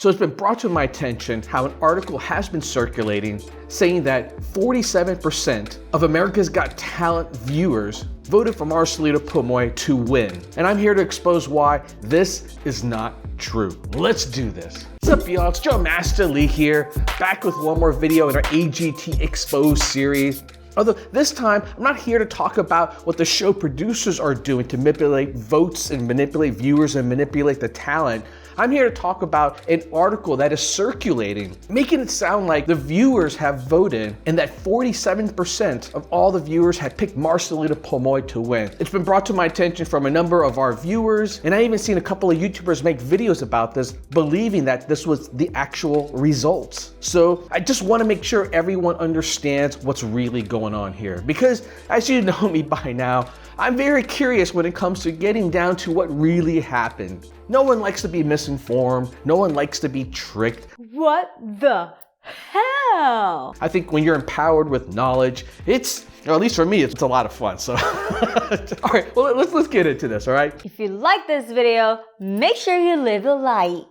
So it's been brought to my attention how an article has been circulating saying that 47% of America's Got Talent viewers voted for Marcelito Pomoy to win. And I'm here to expose why this is not true. Let's do this. What's up, y'all? It's Joe Master Lee here, back with one more video in our AGT Exposed series. Although this time, I'm not here to talk about what the show producers are doing to manipulate votes and manipulate viewers and manipulate the talent. I'm here to talk about an article that is circulating, making it sound like the viewers have voted and that 47% of all the viewers had picked Marcelito Pomoy to win. It's been brought to my attention from a number of our viewers, and I even seen a couple of YouTubers make videos about this, believing that this was the actual results. So I just want to make sure everyone understands what's really going on here, because as you know me by now, I'm very curious when it comes to getting down to what really happened. No one likes to be misinformed. No one likes to be tricked. What the hell? I think when you're empowered with knowledge, or at least for me, it's a lot of fun. So, all right, well, let's get into this, all right? If you like this video, make sure you leave a like.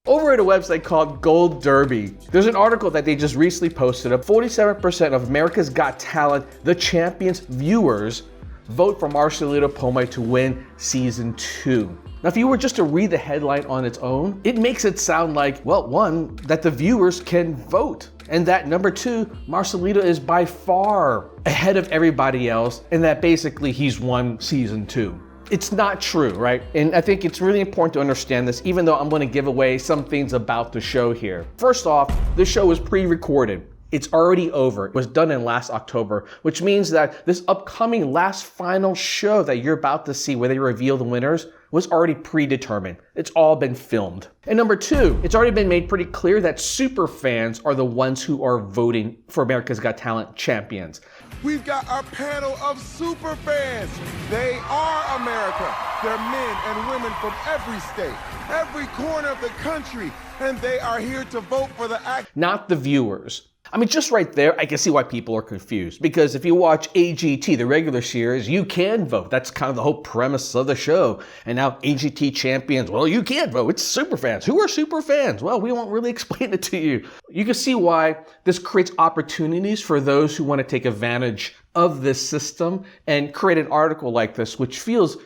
Over at a website called Gold Derby, there's an article that they just recently posted of 47% of America's Got Talent, the Champions viewers vote for Marcelito Pomoy to win season 2. Now, if you were just to read the headline on its own, it makes it sound like, well, one, that the viewers can vote, and that number 2, Marcelito is by far ahead of everybody else, and that basically he's won season 2. It's not true, right? And I think it's really important to understand this, even though I'm going to give away some things about the show here. First off, the show was pre-recorded. It's already over. It was done in last October, which means that this upcoming last final show that you're about to see where they reveal the winners was already predetermined. It's all been filmed. And number 2, it's already been made pretty clear that super fans are the ones who are voting for America's Got Talent champions. We've got our panel of super fans. They are America. They're men and women from every state, every corner of the country, and they are here to vote for the act. Not the viewers. I mean, just right there, I can see why people are confused. Because if you watch AGT, the regular series, you can vote. That's kind of the whole premise of the show. And now AGT Champions, well, you can't vote. It's super fans. Who are super fans? Well, we won't really explain it to you. You can see why this creates opportunities for those who want to take advantage of this system and create an article like this, which feels,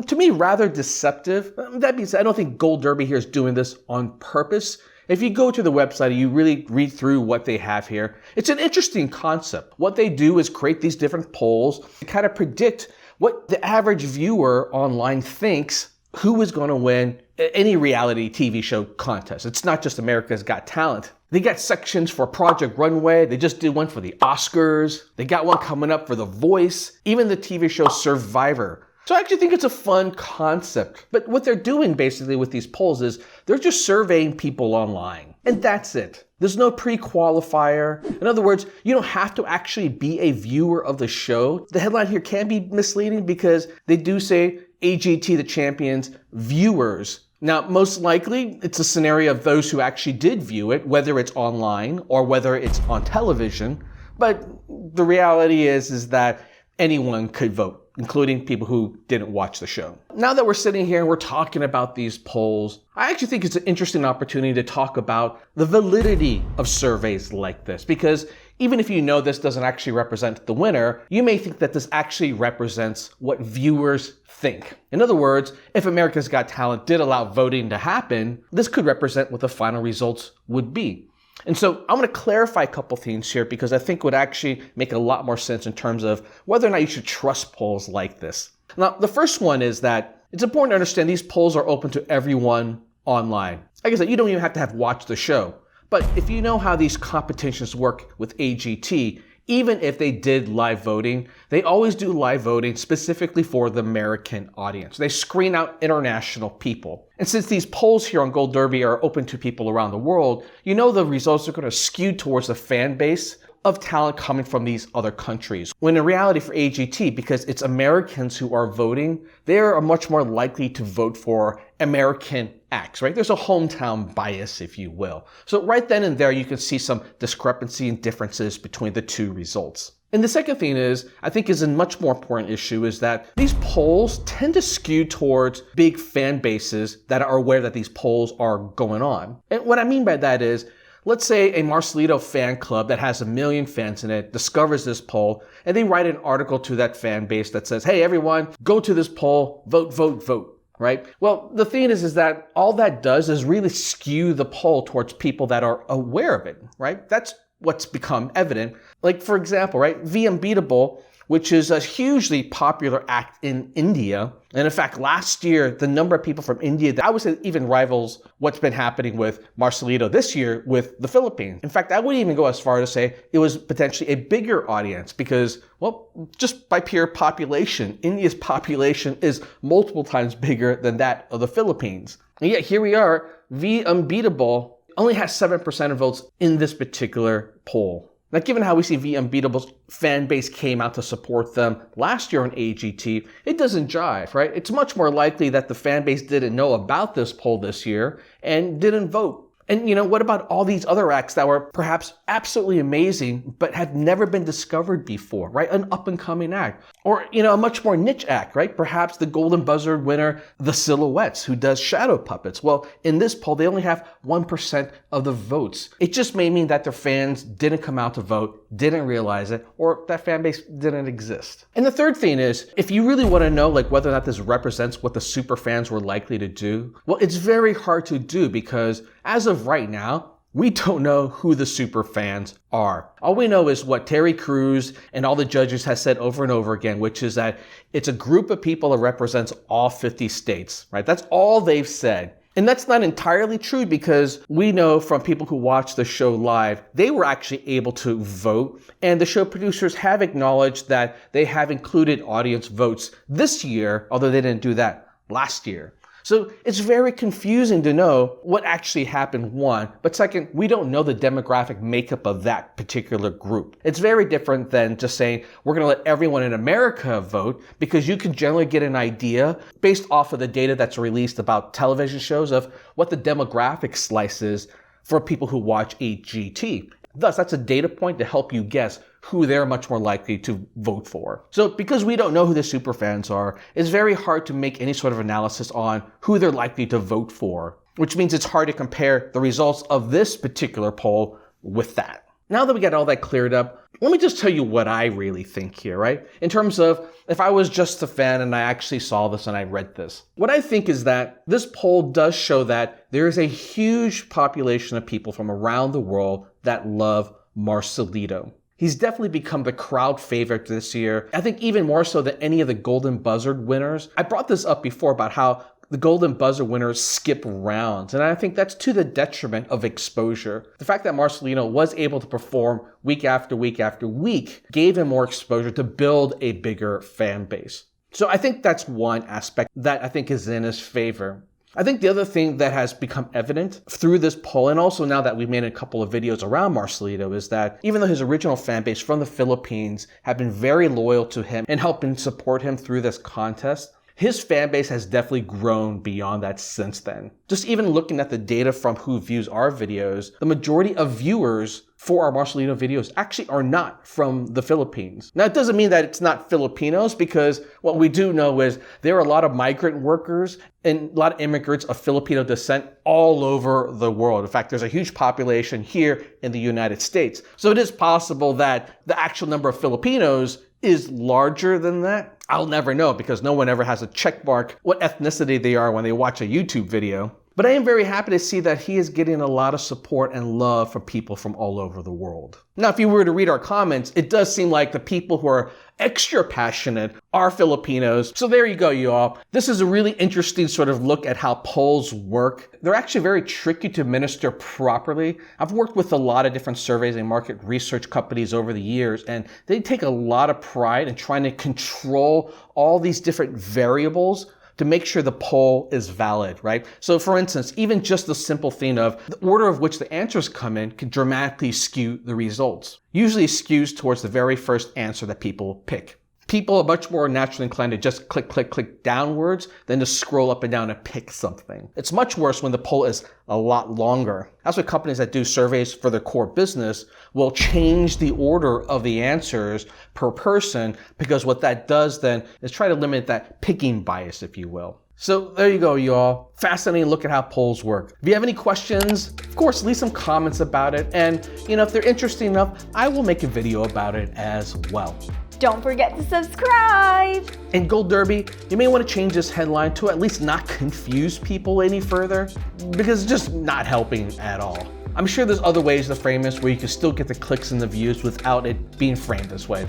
to me, rather deceptive. That being said, I don't think Gold Derby here is doing this on purpose. If you go to the website and you really read through what they have here, it's an interesting concept. What they do is create these different polls to kind of predict what the average viewer online thinks who is going to win any reality TV show contest. It's not just America's Got Talent. They got sections for Project Runway. They just did one for the Oscars. They got one coming up for The Voice, even the TV show Survivor. So I actually think it's a fun concept. But what they're doing basically with these polls is they're just surveying people online. And that's it. There's no pre-qualifier. In other words, you don't have to actually be a viewer of the show. The headline here can be misleading because they do say AGT the Champions viewers. Now, most likely, it's a scenario of those who actually did view it, whether it's online or whether it's on television. But the reality is that anyone could vote, including people who didn't watch the show. Now that we're sitting here and we're talking about these polls, I actually think it's an interesting opportunity to talk about the validity of surveys like this, because even if you know this doesn't actually represent the winner, you may think that this actually represents what viewers think. In other words, if America's Got Talent did allow voting to happen, this could represent what the final results would be. And so I'm going to clarify a couple things here because I think would actually make a lot more sense in terms of whether or not you should trust polls like this. Now, the first one is that it's important to understand these polls are open to everyone online. Like I said, you don't even have to have watched the show. But if you know how these competitions work with AGT, even if they did live voting, they always do live voting specifically for the American audience. They screen out international people. And since these polls here on Gold Derby are open to people around the world, you know the results are going to skew towards the fan base of talent coming from these other countries. When in reality for AGT, because it's Americans who are voting, they are much more likely to vote for American acts, right? There's a hometown bias, if you will. So right then and there, you can see some discrepancy and differences between the two results. And the second thing is, I think is a much more important issue, is that these polls tend to skew towards big fan bases that are aware that these polls are going on. And what I mean by that is, let's say a Marcelito fan club that has 1 million fans in it discovers this poll, and they write an article to that fan base that says, hey everyone, go to this poll, vote, vote, vote, right? Well, the thing is that all that does is really skew the poll towards people that are aware of it, right? That's what's become evident. Like, for example, right, The Unbeatable, which is a hugely popular act in India. And in fact, last year, the number of people from India, I would say even rivals what's been happening with Marcelito this year with the Philippines. In fact, I wouldn't even go as far to say it was potentially a bigger audience because, well, just by pure population, India's population is multiple times bigger than that of the Philippines. And yet here we are, The Unbeatable only has 7% of votes in this particular poll. Now, given how we see The Unbeatable's fan base came out to support them last year on AGT, it doesn't jive, right? It's much more likely that the fan base didn't know about this poll this year and didn't vote. And, what about all these other acts that were perhaps absolutely amazing, but had never been discovered before, right? An up-and-coming act. Or, a much more niche act, right? Perhaps the Golden Buzzer winner, The Silhouettes, who does shadow puppets. Well, in this poll, they only have 1% of the votes. It just may mean that their fans didn't come out to vote, didn't realize it, or that fan base didn't exist. And the third thing is, if you really want to know whether or not this represents what the super fans were likely to do, well, it's very hard to do because as of right now, we don't know who the super fans are. All we know is what Terry Crews and all the judges has said over and over again, which is that it's a group of people that represents all 50 states, right? That's all they've said. And that's not entirely true because we know from people who watch the show live, they were actually able to vote. And the show producers have acknowledged that they have included audience votes this year, although they didn't do that last year. So it's very confusing to know what actually happened, one. But second, we don't know the demographic makeup of that particular group. It's very different than just saying, we're going to let everyone in America vote, because you can generally get an idea based off of the data that's released about television shows of what the demographic slice is for people who watch AGT. Thus, that's a data point to help you guess who they're much more likely to vote for. So because we don't know who the super fans are, it's very hard to make any sort of analysis on who they're likely to vote for, which means it's hard to compare the results of this particular poll with that. Now that we got all that cleared up, let me just tell you what I really think here, right? In terms of if I was just a fan and I actually saw this and I read this. What I think is that this poll does show that there is a huge population of people from around the world that love Marcelito. He's definitely become the crowd favorite this year. I think even more so than any of the Golden Buzzer winners. I brought this up before about how the Golden Buzzer winners skip rounds, and I think that's to the detriment of exposure. The fact that Marcelito was able to perform week after week after week gave him more exposure to build a bigger fan base. So I think that's one aspect that I think is in his favor. I think the other thing that has become evident through this poll, and also now that we've made a couple of videos around Marcelito, is that even though his original fan base from the Philippines have been very loyal to him and helping support him through this contest, his fan base has definitely grown beyond that since then. Just even looking at the data from who views our videos, the majority of viewers for our Marcelito videos actually are not from the Philippines. Now, it doesn't mean that it's not Filipinos, because what we do know is there are a lot of migrant workers and a lot of immigrants of Filipino descent all over the world. In fact, there's a huge population here in the United States. So it is possible that the actual number of Filipinos is larger than that. I'll never know because no one ever has a check mark what ethnicity they are when they watch a YouTube video. But I am very happy to see that he is getting a lot of support and love from people from all over the world. Now, if you were to read our comments, it does seem like the people who are extra passionate are Filipinos. So there you go, you all. This is a really interesting sort of look at how polls work. They're actually very tricky to administer properly. I've worked with a lot of different surveys and market research companies over the years, and they take a lot of pride in trying to control all these different variables to make sure the poll is valid, right? So for instance, even just the simple thing of the order of which the answers come in can dramatically skew the results. Usually skews towards the very first answer that people pick. People are much more naturally inclined to just click downwards than to scroll up and down and pick something. It's much worse when the poll is a lot longer. That's why companies that do surveys for their core business will change the order of the answers per person, because what that does then is try to limit that picking bias, if you will. So there you go, y'all. Fascinating look at how polls work. If you have any questions, of course, leave some comments about it. And, if they're interesting enough, I will make a video about it as well. Don't forget to subscribe. In Gold Derby, you may want to change this headline to at least not confuse people any further, because it's just not helping at all. I'm sure there's other ways to frame this where you can still get the clicks and the views without it being framed this way.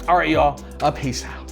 All right, y'all, peace out.